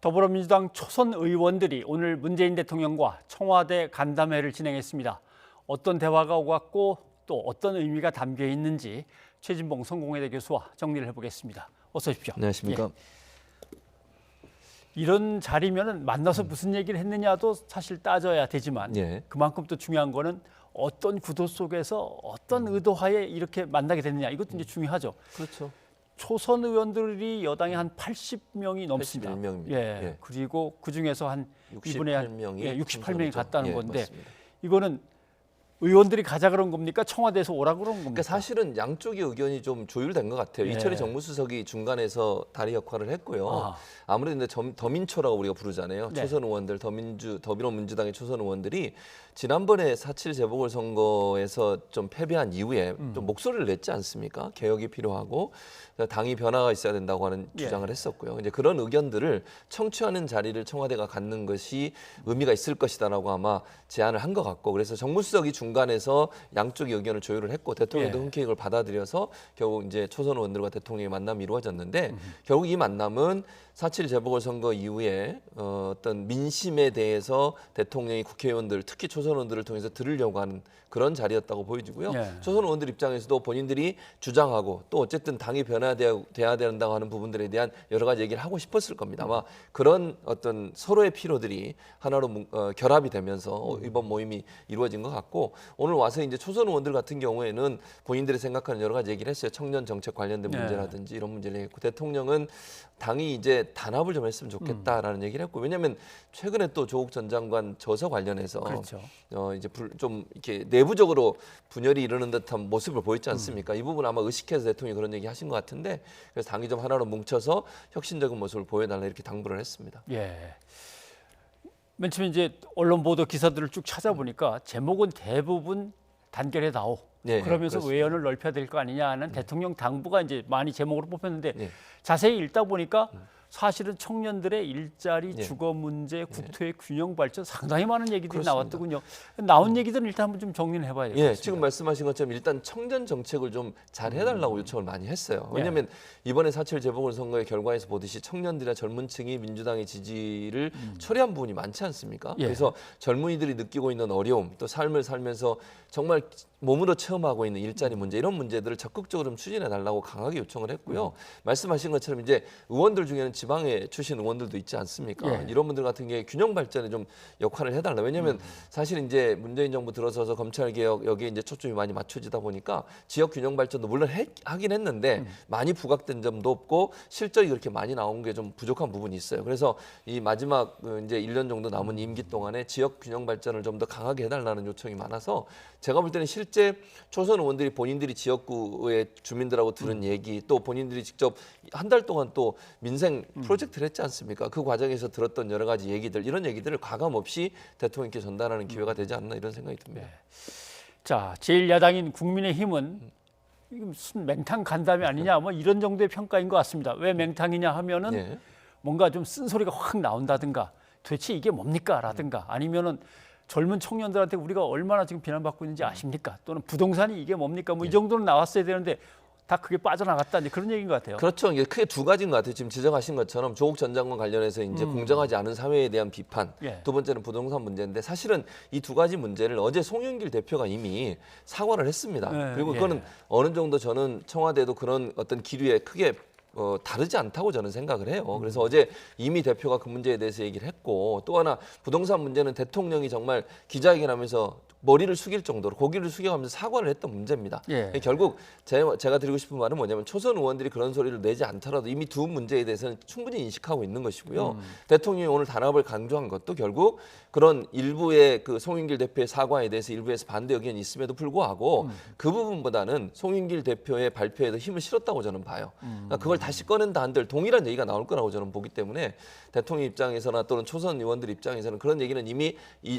더불어민주당 초선 의원들이 오늘 문재인 대통령과 청와대 간담회를 진행했습니다. 어떤 대화가 오갔고 또 어떤 의미가 담겨 있는지 최진봉 성공회대 교수와 정리를 해보겠습니다. 어서 오십시오. 안녕하십니까. 이런 자리면은 만나서 무슨 얘기를 했느냐도 사실 따져야 되지만 그만큼 또 중요한 거는 어떤 구도 속에서 어떤 의도하에 이렇게 만나게 됐느냐, 이것도 이제 중요하죠. 그렇죠. 초선 의원들이 여당에 한 80명이 넘습니다. 81명입니다. 그리고 그 중에서 한 68명이 68명이 갔다는 건데 맞습니다. 이거는 의원들이 가자 그런 겁니까? 청와대에서 오라 그런 겁니까? 그러니까 사실은 양쪽의 의견이 좀 조율된 것 같아요. 이철희 정무수석이 중간에서 다리 역할을 했고요. 아무래도 이제 더민초라고 우리가 부르잖아요. 초선 의원들, 더불어민주당의 초선 의원들이 지난번에 4.7 재보궐선거에서 좀 패배한 이후에 좀 목소리를 냈지 않습니까? 개혁이 필요하고 당이 변화가 있어야 된다고 하는 주장을 했었고요. 이제 그런 의견들을 청취하는 자리를 청와대가 갖는 것이 의미가 있을 것이다라고 아마 제안을 한 것 같고, 그래서 정무수석이 중간에서 양쪽의 의견을 조율을 했고 대통령도 흔쾌히 이걸 받아들여서 결국 이제 초선 의원들과 대통령의 만남이 이루어졌는데 결국 이 만남은 4.7 재보궐선거 이후에 어떤 민심에 대해서 대통령이 국회의원들, 특히 초선 의원들을 통해서 들으려고 하는 그런 자리였다고 보여지고요. 초선 의원들 입장에서도 본인들이 주장하고 또 어쨌든 당이 변화돼야 된다고 하는 부분들에 대한 여러 가지 얘기를 하고 싶었을 겁니다. 아마 그런 어떤 서로의 피로들이 하나로 결합이 되면서 이번 모임이 이루어진 것 같고, 오늘 와서 이제 초선 의원들 같은 경우에는 본인들이 생각하는 여러 가지 얘기를 했어요. 청년 정책 관련된 문제라든지 이런 문제를 했고, 대통령은 당이 이제 단합을 좀 했으면 좋겠다라는 얘기를 했고, 왜냐하면 최근에 또 조국 전 장관 저서 관련해서 이제 좀 이렇게 내부적으로 분열이 이르는 듯한 모습을 보였지 않습니까? 이 부분 아마 의식해서 대통령이 그런 얘기 하신 것 같은데, 그래서 당이 좀 하나로 뭉쳐서 혁신적인 모습을 보여달라 이렇게 당부를 했습니다. 맨 처음에 이제 언론 보도 기사들을 쭉 찾아보니까 제목은 대부분 단결해 다오. 그러면서 외연을 넓혀야 될 거 아니냐 하는 대통령 당부가 이제 많이 제목으로 뽑혔는데 자세히 읽다 보니까 사실은 청년들의 일자리, 주거 문제, 국토의 균형 발전 상당히 많은 얘기들이 나왔더군요. 나온 얘기들은 일단 한번 좀 정리를 해봐야 될 것 같습니다. 지금 말씀하신 것처럼 일단 청년 정책을 좀 잘 해달라고 요청을 많이 했어요. 왜냐하면 이번에 4.7 재보궐선거의 결과에서 보듯이 청년들이나 젊은 층이 민주당의 지지를 초래한 부분이 많지 않습니까? 그래서 젊은이들이 느끼고 있는 어려움, 또 삶을 살면서 정말 몸으로 체험하고 있는 일자리 문제, 이런 문제들을 적극적으로 좀 추진해 달라고 강하게 요청을 했고요. 말씀하신 것처럼 이제 의원들 중에는 지방에 출신 의원들도 있지 않습니까? 이런 분들 같은 경우에 균형 발전에 좀 역할을 해달라. 왜냐하면 사실 이제 문재인 정부 들어서서 검찰 개혁 여기에 이제 초점이 많이 맞춰지다 보니까 지역 균형 발전도 물론 하긴 했는데 많이 부각된 점도 없고 실적이 그렇게 많이 나온 게 좀 부족한 부분이 있어요. 그래서 이 마지막 이제 1년 정도 남은 임기 동안에 지역 균형 발전을 좀 더 강하게 해달라는 요청이 많아서, 제가 볼 때는 실제 초선 의원들이 본인들이 지역구의 주민들하고 들은 얘기, 또 본인들이 직접 한 달 동안 또 민생 프로젝트를 했지 않습니까? 그 과정에서 들었던 여러 가지 얘기들, 이런 얘기들을 과감 없이 대통령께 전달하는 기회가 되지 않나 이런 생각이 듭니다. 자, 제1야당인 국민의힘은 이거 무슨 맹탕 간담회 아니냐, 뭐 이런 정도의 평가인 것 같습니다. 왜 맹탕이냐 하면은 뭔가 좀 쓴소리가 확 나온다든가, 도대체 이게 뭡니까? 라든가, 아니면은 젊은 청년들한테 우리가 얼마나 지금 비난받고 있는지 아십니까? 또는 부동산이 이게 뭡니까? 뭐 이 정도는 나왔어야 되는데 다 그게 빠져나갔다, 이제 그런 얘기인 것 같아요. 그렇죠. 이게 크게 두 가지인 것 같아요. 지금 지적하신 것처럼 조국 전 장관 관련해서 이제 공정하지 않은 사회에 대한 비판, 두 번째는 부동산 문제인데, 사실은 이 두 가지 문제를 어제 송영길 대표가 이미 사과를 했습니다. 그리고 그거는 어느 정도 저는 청와대도 그런 어떤 기류에 크게 다르지 않다고 저는 생각을 해요. 그래서 어제 이미 대표가 그 문제에 대해서 얘기를 했고, 또 하나 부동산 문제는 대통령이 정말 기자회견하면서 머리를 숙일 정도로 고개를 숙여가면서 사과를 했던 문제입니다. 결국 제가 드리고 싶은 말은 뭐냐면, 초선 의원들이 그런 소리를 내지 않더라도 이미 두 문제에 대해서는 충분히 인식하고 있는 것이고요. 대통령이 오늘 단합을 강조한 것도 결국 그런 일부의 그 송영길 대표의 사과에 대해서 일부에서 반대 의견이 있음에도 불구하고 그 부분보다는 송영길 대표의 발표에도 힘을 실었다고 저는 봐요. 그러니까 그걸 다시 꺼낸다 한들 동일한 얘기가 나올 거라고 저는 보기 때문에, 대통령 입장에서나 또는 초선 의원들 입장에서는 그런 얘기는 이미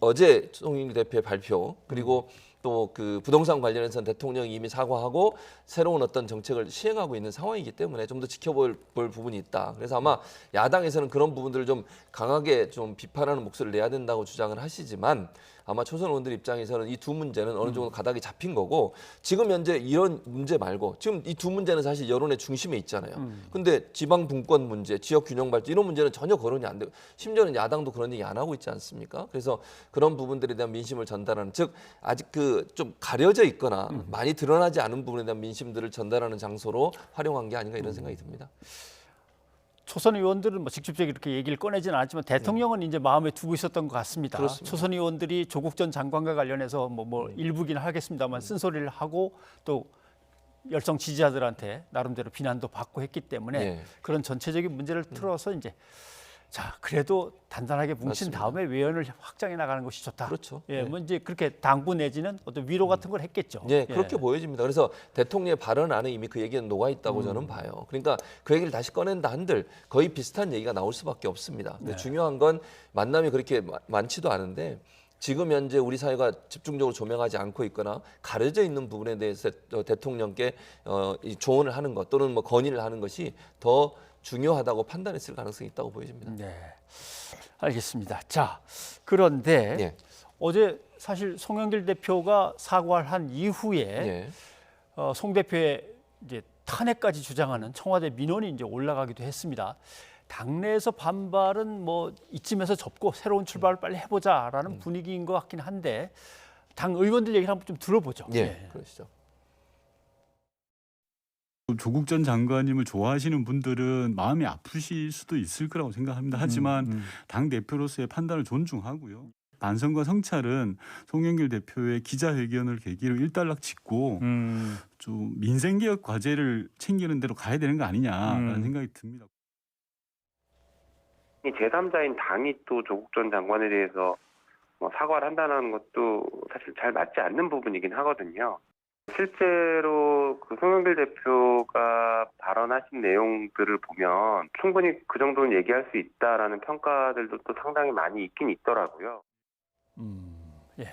어제 송영길 대표의 발표, 그리고 또 그 부동산 관련해서는 대통령이 이미 사과하고 새로운 어떤 정책을 시행하고 있는 상황이기 때문에 좀 더 지켜볼 부분이 있다. 그래서 아마 야당에서는 그런 부분들을 좀 강하게 좀 비판하는 목소리를 내야 된다고 주장을 하시지만, 아마 초선 의원들 입장에서는 이 두 문제는 어느 정도 가닥이 잡힌 거고 지금 현재 이런 문제 말고 지금 이 두 문제는 사실 여론의 중심에 있잖아요. 근데 지방 분권 문제, 지역 균형 발전 이런 문제는 전혀 거론이 안 되고 심지어는 야당도 그런 얘기 안 하고 있지 않습니까? 그래서 그런 부분들에 대한 민심을 전달하는 즉 아직 그 좀 가려져 있거나 많이 드러나지 않은 부분에 대한 민심들을 전달하는 장소로 활용한 게 아닌가 이런 생각이 듭니다. 초선 의원들은 뭐 직접적으로 이렇게 얘기를 꺼내지는 않았지만 대통령은 이제 마음에 두고 있었던 것 같습니다. 그렇습니다. 초선 의원들이 조국 전 장관과 관련해서 뭐 일부긴 하겠습니다만 쓴소리를 하고 또 열성 지지자들한테 나름대로 비난도 받고 했기 때문에 그런 전체적인 문제를 틀어서 이제 자 그래도 단단하게 뭉친 맞습니다. 다음에 외연을 확장해 나가는 것이 좋다. 그렇죠. 예, 뭐 이제 그렇게 당부 내지는 어떤 위로 같은 걸 했겠죠. 예, 그렇게 보여집니다. 그래서 대통령의 발언 안에 이미 그 얘기는 녹아 있다고 저는 봐요. 그러니까 그 얘기를 다시 꺼낸다 한들 거의 비슷한 얘기가 나올 수밖에 없습니다. 근데 중요한 건 만남이 그렇게 많지도 않은데 지금 현재 우리 사회가 집중적으로 조명하지 않고 있거나 가려져 있는 부분에 대해서 대통령께 이 조언을 하는 것 또는 뭐 건의를 하는 것이 더 중요하다고 판단했을 가능성이 있다고 보여집니다. 네, 알겠습니다. 자, 그런데 어제 사실 송영길 대표가 사과를 한 이후에 송 대표의 이제 탄핵까지 주장하는 청와대 민원이 이제 올라가기도 했습니다. 당내에서 반발은 뭐 이쯤에서 접고 새로운 출발을 빨리 해보자라는 분위기인 것 같긴 한데 당 의원들 얘기를 한번 좀 들어보죠. 그러시죠. 조국 전 장관님을 좋아하시는 분들은 마음이 아프실 수도 있을 거라고 생각합니다. 하지만 당 대표로서의 판단을 존중하고요. 반성과 성찰은 송영길 대표의 기자회견을 계기로 일단락 짓고 좀 민생개혁 과제를 챙기는 대로 가야 되는 거 아니냐라는 생각이 듭니다. 제3자인 당이 또 조국 전 장관에 대해서 뭐 사과를 한다는 것도 사실 잘 맞지 않는 부분이긴 하거든요. 실제로 그 송영길 대표가 발언하신 내용들을 보면 충분히 그 정도는 얘기할 수 있다라는 평가들도 또 상당히 많이 있긴 있더라고요. 예.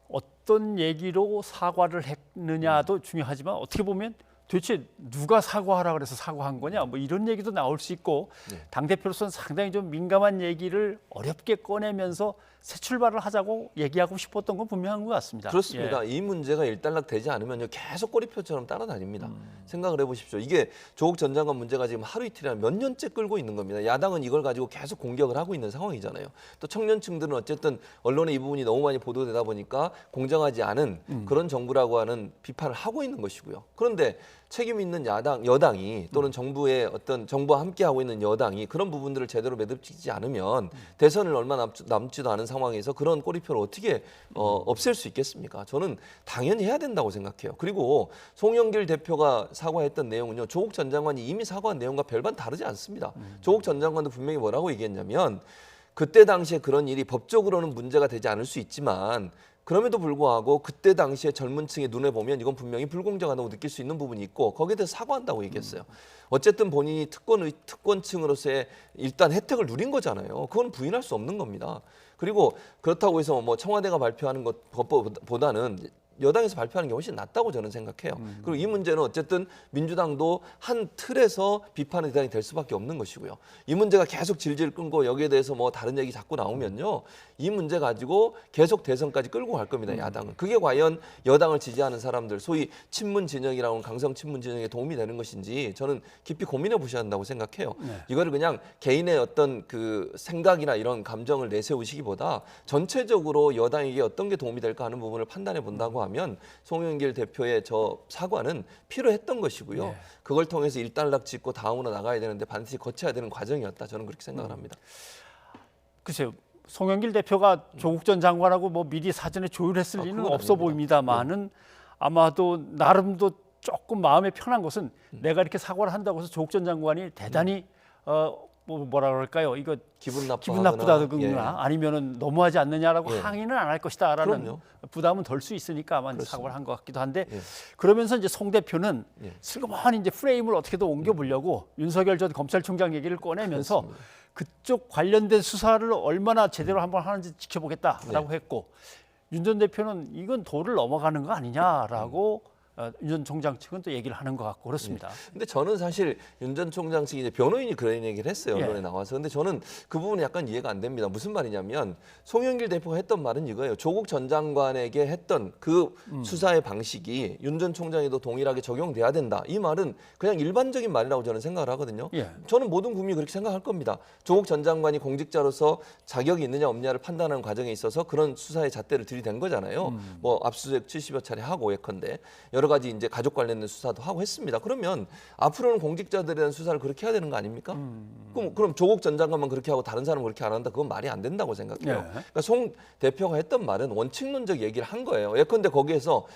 어떤 얘기로 사과를 했느냐도 중요하지만 어떻게 보면 도대체 누가 사과하라 그래서 사과한 거냐 뭐 이런 얘기도 나올 수 있고 당대표로서는 상당히 좀 민감한 얘기를 어렵게 꺼내면서 새 출발을 하자고 얘기하고 싶었던 건 분명한 것 같습니다. 그렇습니다. 이 문제가 일단락되지 않으면요 계속 꼬리표처럼 따라다닙니다. 생각을 해보십시오. 이게 조국 전 장관 문제가 지금 하루 이틀이 아니라 몇 년째 끌고 있는 겁니다. 야당은 이걸 가지고 계속 공격을 하고 있는 상황이잖아요. 또 청년층들은 어쨌든 언론에 이 부분이 너무 많이 보도되다 보니까 공정하지 않은 그런 정부라고 하는 비판을 하고 있는 것이고요. 그런데 책임 있는 여당이 또는 정부의 어떤 정부와 함께 하고 있는 여당이 그런 부분들을 제대로 매듭지지 않으면 대선을 얼마 남지도 않은 상황에서 그런 꼬리표를 어떻게 없앨 수 있겠습니까? 저는 당연히 해야 된다고 생각해요. 그리고 송영길 대표가 사과했던 내용은요. 조국 전 장관이 이미 사과한 내용과 별반 다르지 않습니다. 조국 전 장관도 분명히 뭐라고 얘기했냐면 그때 당시에 그런 일이 법적으로는 문제가 되지 않을 수 있지만 그럼에도 불구하고 그때 당시에 젊은 층의 눈에 보면 이건 분명히 불공정하다고 느낄 수 있는 부분이 있고 거기에 대해서 사과한다고 얘기했어요. 어쨌든 본인이 특권층으로서의 일단 혜택을 누린 거잖아요. 그건 부인할 수 없는 겁니다. 그리고 그렇다고 해서 뭐 청와대가 발표하는 것보다는 여당에서 발표하는 게 훨씬 낫다고 저는 생각해요. 그리고 이 문제는 어쨌든 민주당도 한 틀에서 비판의 대상이 될 수밖에 없는 것이고요. 이 문제가 계속 질질 끌고 여기에 대해서 뭐 다른 얘기 자꾸 나오면요. 이 문제 가지고 계속 대선까지 끌고 갈 겁니다. 야당은. 그게 과연 여당을 지지하는 사람들, 소위 친문 진영이라고 하는 강성 친문 진영에 도움이 되는 것인지 저는 깊이 고민해 보셔야 한다고 생각해요. 이거를 그냥 개인의 어떤 그 생각이나 이런 감정을 내세우시기보다 전체적으로 여당에게 어떤 게 도움이 될까 하는 부분을 판단해 본다고 하면 송영길 대표의 저 사과는 필요했던 것이고요. 그걸 통해서 일단락 짓고 다음으로 나가야 되는데 반드시 거쳐야 되는 과정이었다. 저는 그렇게 생각을 합니다. 글쎄요. 송영길 대표가 조국 전 장관하고 뭐 미리 사전에 조율했을 리는 없어 아닙니다. 보입니다만은 아마도 나름도 조금 마음이 편한 것은 내가 이렇게 사과를 한다고 해서 조국 전 장관이 대단히 뭐라 그럴까요? 이거 기분 나쁘다거나 아니면은 너무하지 않느냐라고 항의는 안 할 것이다라는 부담은 덜 수 있으니까 아마 사과를 한 것 같기도 한데 그러면서 이제 송 대표는 슬그머니 이제 프레임을 어떻게든 옮겨보려고 윤석열 전 검찰총장 얘기를 꺼내면서 그쪽 관련된 수사를 얼마나 제대로 한번 하는지 지켜보겠다라고 했고 윤 전 대표는 이건 도를 넘어가는 거 아니냐라고 윤 전 총장 측은 또 얘기를 하는 것 같고 그렇습니다. 근데 저는 사실 윤 전 총장 측 이제 변호인이 그런 얘기를 했어요. 언론에 나와서. 근데 저는 그 부분이 약간 이해가 안 됩니다. 무슨 말이냐면 송영길 대표가 했던 말은 이거예요. 조국 전 장관에게 했던 그 수사의 방식이 윤 전 총장에도 동일하게 적용돼야 된다. 이 말은 그냥 일반적인 말이라고 저는 생각을 하거든요. 저는 모든 국민이 그렇게 생각할 겁니다. 조국 전 장관이 공직자로서 자격이 있느냐 없느냐를 판단하는 과정에 있어서 그런 수사의 잣대를 들이댄 거잖아요. 뭐 압수수색 70여 차례 하고 예컨대 여러 가지 이제 가족 관련된 수사도 하고 했습니다. 그러면 앞으로는 공직자들에 대한 수사를 그렇게 해야 되는 거 아닙니까? 그럼 조국 전 장관만 그렇게 하고 다른 사람은 그렇게 안 한다? 그건 말이 안 된다고 생각해요. 그러니까 송 대표가 했던 말은 원칙론적 얘기를 한 거예요. 예컨대 거기에서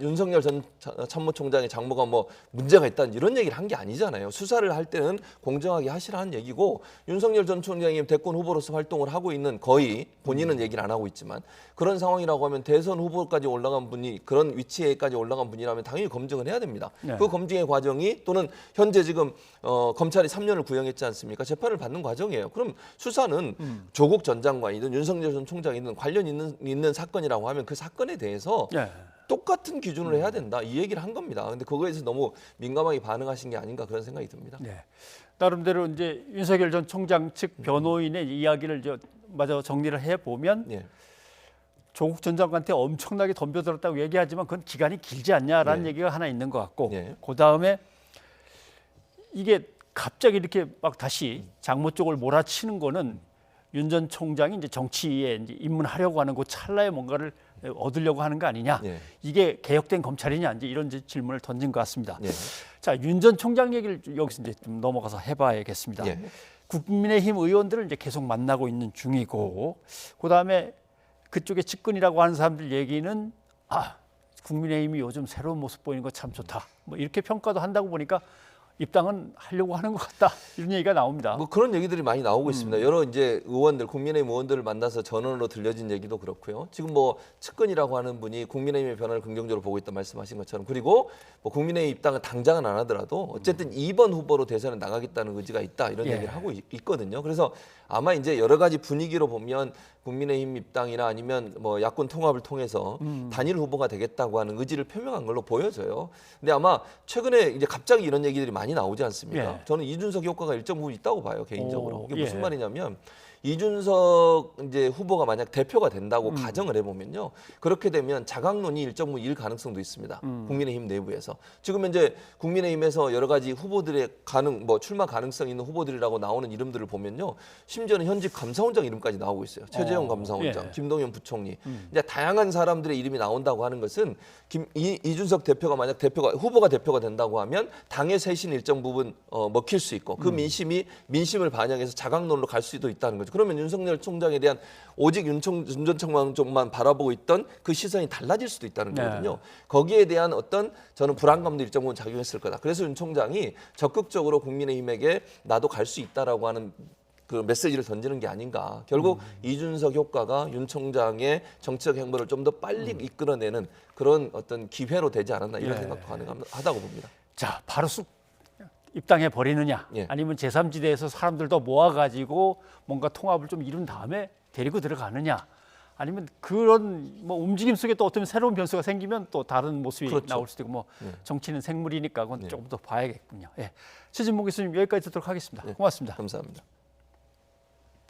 윤석열 전 참모총장의 장모가 뭐 문제가 있다는 이런 얘기를 한 게 아니잖아요. 수사를 할 때는 공정하게 하시라는 얘기고 윤석열 전 총장이 대권 후보로서 활동을 하고 있는 거의 본인은 얘기를 안 하고 있지만 그런 상황이라고 하면 대선 후보까지 올라간 분이 그런 위치에까지 올라간 분이라면 당연히 검증을 해야 됩니다. 그 검증의 과정이 또는 현재 지금 검찰이 3년을 구형했지 않습니까? 재판을 받는 과정이에요. 그럼 수사는 조국 전 장관이든 윤석열 전 총장이든 관련 있는 사건이라고 하면 그 사건에 대해서 똑같은 기준으로 해야 된다. 이 얘기를 한 겁니다. 근데 그거에 대해서 너무 민감하게 반응하신 게 아닌가 그런 생각이 듭니다. 나름대로 이제 윤석열 전 총장 측 변호인의 이야기를 마저 정리를 해 보면 조국 전 장관한테 엄청나게 덤벼들었다고 얘기하지만 그건 기간이 길지 않냐라는 얘기가 하나 있는 것 같고 그 다음에 이게 갑자기 이렇게 막 다시 장모 쪽을 몰아치는 거는 윤 전 총장이 이제 정치에 이제 입문하려고 하는 그 찰나에 뭔가를 얻으려고 하는 거 아니냐? 이게 개혁된 검찰이냐? 이제 이런 질문을 던진 것 같습니다. 자, 윤 전 총장 얘기를 여기서 이제 좀 넘어가서 해봐야겠습니다. 국민의힘 의원들을 이제 계속 만나고 있는 중이고, 그 다음에 그쪽에 측근이라고 하는 사람들 얘기는 국민의힘이 요즘 새로운 모습 보이는 거 참 좋다. 뭐 이렇게 평가도 한다고 보니까 입당은 하려고 하는 것 같다 이런 얘기가 나옵니다. 뭐 그런 얘기들이 많이 나오고 있습니다. 여러 이제 의원들, 국민의힘 의원들을 만나서 전원으로 들려진 얘기도 그렇고요. 지금 뭐 측근이라고 하는 분이 국민의힘의 변화를 긍정적으로 보고 있다 말씀하신 것처럼 그리고 뭐 국민의힘 입당은 당장은 안 하더라도 어쨌든 2번 후보로 대선에 나가겠다는 의지가 있다 이런 얘기를 하고 있거든요. 그래서 아마 이제 여러 가지 분위기로 보면 국민의힘 입당이나 아니면 뭐 야권 통합을 통해서 단일 후보가 되겠다고 하는 의지를 표명한 걸로 보여져요. 근데 아마 최근에 이제 갑자기 이런 얘기들이 많이 나오지 않습니까? 저는 이준석 효과가 일정 부분 있다고 봐요, 개인적으로. 이게 무슨 말이냐면 이준석 이제 후보가 만약 대표가 된다고 가정을 해보면요, 그렇게 되면 자강론이 일정 부분 일 가능성도 있습니다. 국민의힘 내부에서 지금 이제 국민의힘에서 여러 가지 후보들의 출마 가능성 있는 후보들이라고 나오는 이름들을 보면요, 심지어는 현직 감사원장 이름까지 나오고 있어요. 최재형 감사원장, 김동연 부총리, 이제 다양한 사람들의 이름이 나온다고 하는 것은 이준석 대표가 만약 후보가 대표가 된다고 하면 당의 쇄신 일정 부분 먹힐 수 있고 그 민심을 반영해서 자강론으로 갈 수도 있다는 거죠. 그러면 윤석열 총장에 대한 오직 윤 전 총장만 바라보고 있던 그 시선이 달라질 수도 있다는 거거든요. 거기에 대한 저는 불안감도 일정 부분 작용했을 거다. 그래서 윤 총장이 적극적으로 국민의힘에게 나도 갈 수 있다라고 하는 그 메시지를 던지는 게 아닌가. 결국 이준석 효과가 윤 총장의 정치적 행보를 좀 더 빨리 이끌어내는 그런 기회로 되지 않았나 이런 생각도 가능하다고 봅니다. 자, 바로 쑥 입당해 버리느냐, 아니면 제3지대에서 사람들 더 모아가지고 뭔가 통합을 좀 이룬 다음에 데리고 들어가느냐, 아니면 그런 뭐 움직임 속에 또 어떤 새로운 변수가 생기면 또 다른 모습이 나올 수도 있고, 뭐 정치는 생물이니까 그건 조금 더 봐야겠군요. 최진봉 교수님 여기까지 듣도록 하겠습니다. 고맙습니다. 감사합니다.